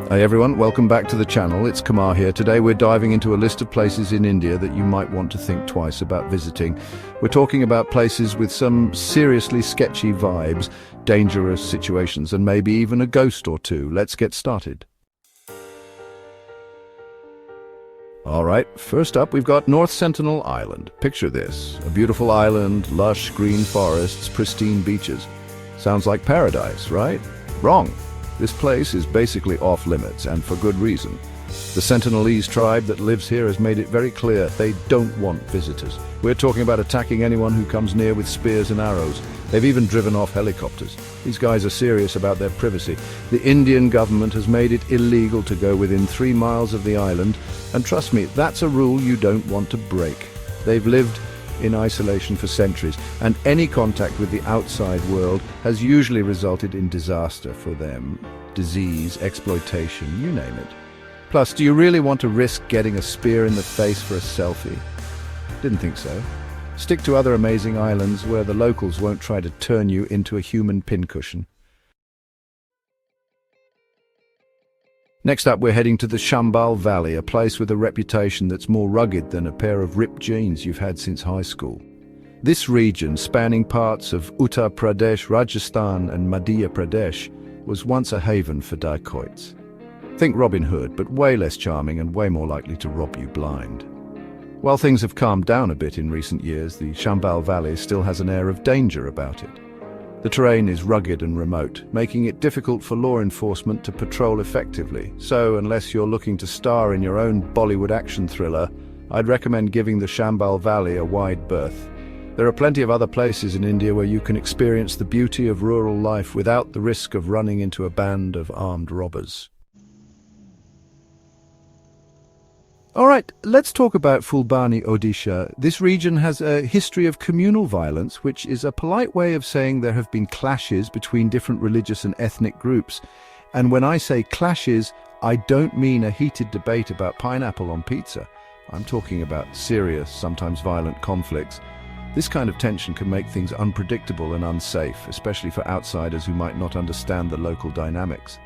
Hey everyone, welcome back to the channel. It's Kumar here. Today we're diving into a list of places in India that you might want to think twice about visiting. We're talking about places with some seriously sketchy vibes, dangerous situations, and maybe even a ghost or two. Let's get started. Alright, first up we've got North Sentinel Island. Picture this, a beautiful island, lush green forests, pristine beaches. Sounds like paradise, right? Wrong. This place is basically off-limits, and for good reason. The Sentinelese tribe that lives here has made it very clear they don't want visitors. We're talking about attacking anyone who comes near with spears and arrows. They've even driven off helicopters. These guys are serious about their privacy. The Indian government has made it illegal to go within 3 miles of the island, and trust me, that's a rule you don't want to break. They've lived in isolation for centuries, and any contact with the outside world has usually resulted in disaster for them. Disease, exploitation, you name it. Plus, do you really want to risk getting a spear in the face for a selfie? Didn't think so. Stick to other amazing islands where the locals won't try to turn you into a human pincushion. Next up, we're heading to the Chambal Valley, a place with a reputation that's more rugged than a pair of ripped jeans you've had since high school. This region, spanning parts of Uttar Pradesh, Rajasthan and Madhya Pradesh, was once a haven for dacoits. Think Robin Hood, but way less charming and way more likely to rob you blind. While things have calmed down a bit in recent years, the Chambal Valley still has an air of danger about it. The terrain is rugged and remote, making it difficult for law enforcement to patrol effectively. So, unless you're looking to star in your own Bollywood action thriller, I'd recommend giving the Chambal Valley a wide berth. There are plenty of other places in India where you can experience the beauty of rural life without the risk of running into a band of armed robbers. Alright, let's talk about Fulbani, Odisha. This region has a history of communal violence, which is a polite way of saying there have been clashes between different religious and ethnic groups. And when I say clashes, I don't mean a heated debate about pineapple on pizza. I'm talking about serious, sometimes violent conflicts. This kind of tension can make things unpredictable and unsafe, especially for outsiders who might not understand the local dynamics.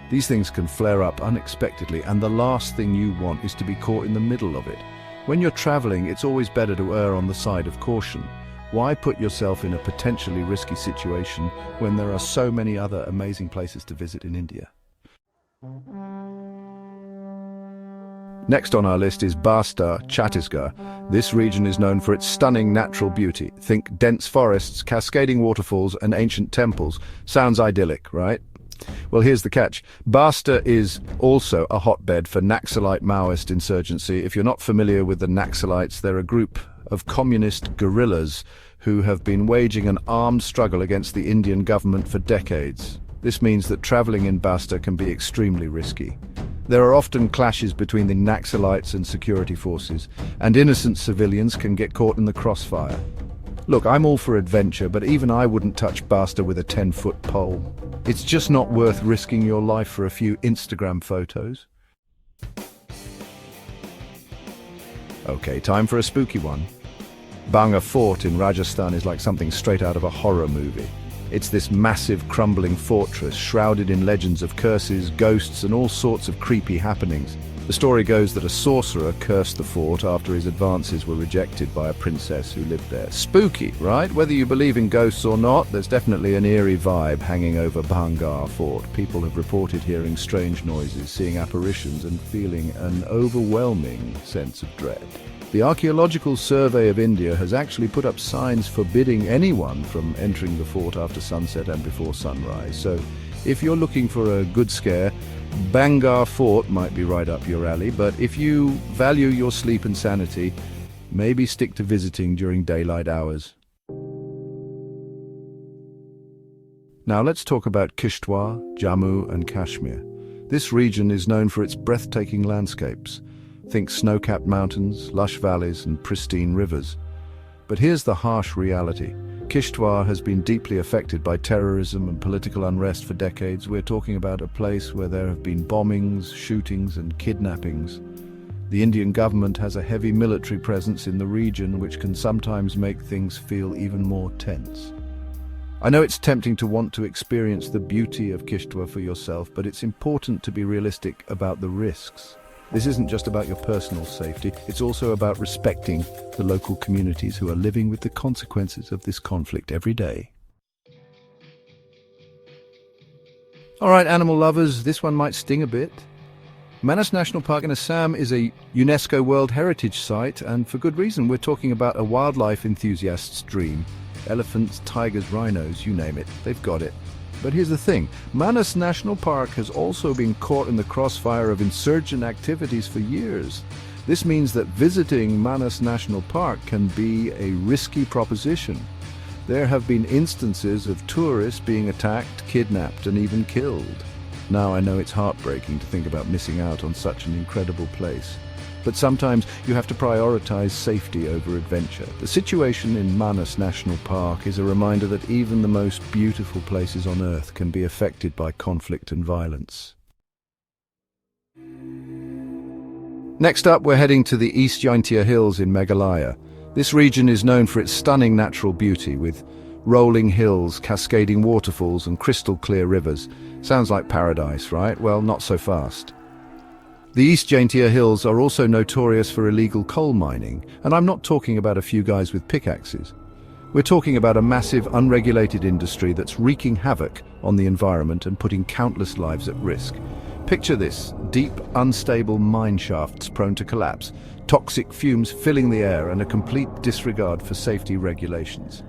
These things can flare up unexpectedly, and the last thing you want is to be caught in the middle of it. When you're traveling, it's always better to err on the side of caution. Why put yourself in a potentially risky situation when there are so many other amazing places to visit in India? Next on our list is Bastar, Chhattisgarh. This region is known for its stunning natural beauty. Think dense forests, cascading waterfalls, and ancient temples. Sounds idyllic, right? Well, here's the catch. Bastar is also a hotbed for Naxalite Maoist insurgency. If you're not familiar with the Naxalites, they're a group of communist guerrillas who have been waging an armed struggle against the Indian government for decades. This means that traveling in Bastar can be extremely risky. There are often clashes between the Naxalites and security forces, and innocent civilians can get caught in the crossfire. Look, I'm all for adventure, but even I wouldn't touch Bastar with a 10-foot pole. It's just not worth risking your life for a few Instagram photos. Okay, time for a spooky one. Banga Fort in Rajasthan is like something straight out of a horror movie. It's this massive, crumbling fortress, shrouded in legends of curses, ghosts, and all sorts of creepy happenings. The story goes that a sorcerer cursed the fort after his advances were rejected by a princess who lived there. Spooky, right? Whether you believe in ghosts or not, there's definitely an eerie vibe hanging over Banga Fort. People have reported hearing strange noises, seeing apparitions, and feeling an overwhelming sense of dread. The Archaeological Survey of India has actually put up signs forbidding anyone from entering the fort after sunset and before sunrise. So if you're looking for a good scare, Banga Fort might be right up your alley, but if you value your sleep and sanity, maybe stick to visiting during daylight hours. Now let's talk about Kishtwar, Jammu and Kashmir. This region is known for its breathtaking landscapes. Think snow-capped mountains, lush valleys and pristine rivers. But here's the harsh reality. Kishtwar has been deeply affected by terrorism and political unrest for decades. We're talking about a place where there have been bombings, shootings and kidnappings. The Indian government has a heavy military presence in the region, which can sometimes make things feel even more tense. I know it's tempting to want to experience the beauty of Kishtwar for yourself, but it's important to be realistic about the risks. This isn't just about your personal safety, it's also about respecting the local communities who are living with the consequences of this conflict every day. All right, animal lovers, this one might sting a bit. Manas National Park in Assam is a UNESCO World Heritage Site, and for good reason. We're talking about a wildlife enthusiast's dream. Elephants, tigers, rhinos, you name it, they've got it. But here's the thing, Manas National Park has also been caught in the crossfire of insurgent activities for years. This means that visiting Manas National Park can be a risky proposition. There have been instances of tourists being attacked, kidnapped, and even killed. Now, I know it's heartbreaking to think about missing out on such an incredible place. But sometimes you have to prioritize safety over adventure. The situation in Manas National Park is a reminder that even the most beautiful places on Earth can be affected by conflict and violence. Next up, we're heading to the East Jaintia Hills in Meghalaya. This region is known for its stunning natural beauty, with rolling hills, cascading waterfalls, and crystal-clear rivers. Sounds like paradise, right? Well, not so fast. The East Jaintia Hills are also notorious for illegal coal mining, and I'm not talking about a few guys with pickaxes. We're talking about a massive, unregulated industry that's wreaking havoc on the environment and putting countless lives at risk. Picture this, deep, unstable mine shafts prone to collapse, toxic fumes filling the air, and a complete disregard for safety regulations.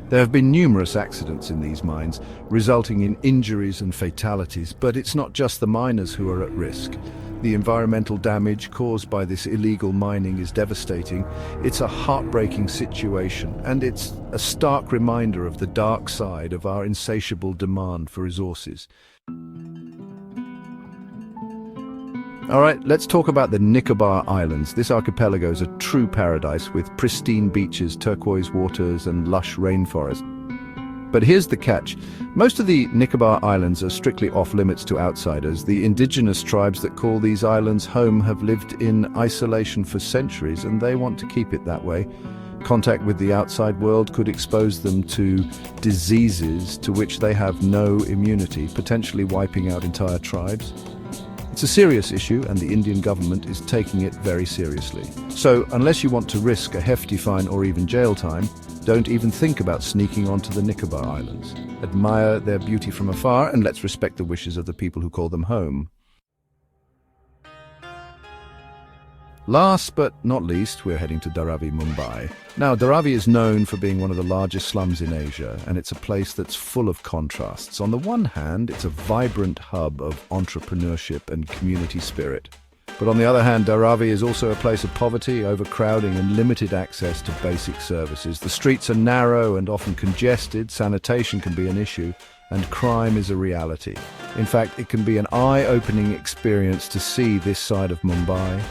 There have been numerous accidents in these mines, resulting in injuries and fatalities, but it's not just the miners who are at risk. The environmental damage caused by this illegal mining is devastating. It's a heartbreaking situation, and it's a stark reminder of the dark side of our insatiable demand for resources. All right, let's talk about the Nicobar Islands. This archipelago is a true paradise with pristine beaches, turquoise waters, and lush rainforest. But here's the catch. Most of the Nicobar Islands are strictly off-limits to outsiders. The indigenous tribes that call these islands home have lived in isolation for centuries, and they want to keep it that way. Contact with the outside world could expose them to diseases to which they have no immunity, potentially wiping out entire tribes. It's a serious issue, and the Indian government is taking it very seriously. So, unless you want to risk a hefty fine or even jail time, don't even think about sneaking onto the Nicobar Islands. Admire their beauty from afar, and let's respect the wishes of the people who call them home. Last but not least, we're heading to Dharavi, Mumbai. Now, Dharavi is known for being one of the largest slums in Asia, and it's a place that's full of contrasts. On the one hand, it's a vibrant hub of entrepreneurship and community spirit. But on the other hand, Dharavi is also a place of poverty, overcrowding, and limited access to basic services. The streets are narrow and often congested, sanitation can be an issue, and crime is a reality. In fact, it can be an eye-opening experience to see this side of Mumbai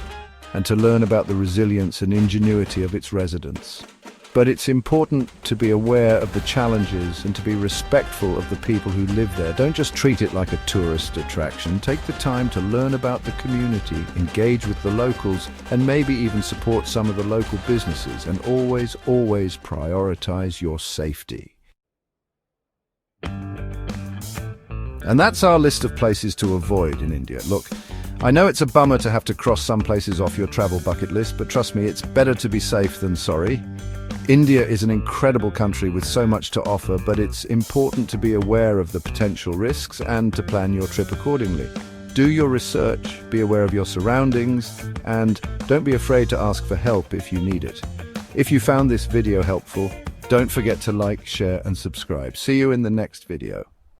and to learn about the resilience and ingenuity of its residents. But it's important to be aware of the challenges and to be respectful of the people who live there. Don't just treat it like a tourist attraction. Take the time to learn about the community, engage with the locals, and maybe even support some of the local businesses. And always, always prioritize your safety. And that's our list of places to avoid in India. Look, I know it's a bummer to have to cross some places off your travel bucket list, but trust me, it's better to be safe than sorry. India is an incredible country with so much to offer, but it's important to be aware of the potential risks and to plan your trip accordingly. Do your research, be aware of your surroundings, and don't be afraid to ask for help if you need it. If you found this video helpful, don't forget to like, share, and subscribe. See you in the next video.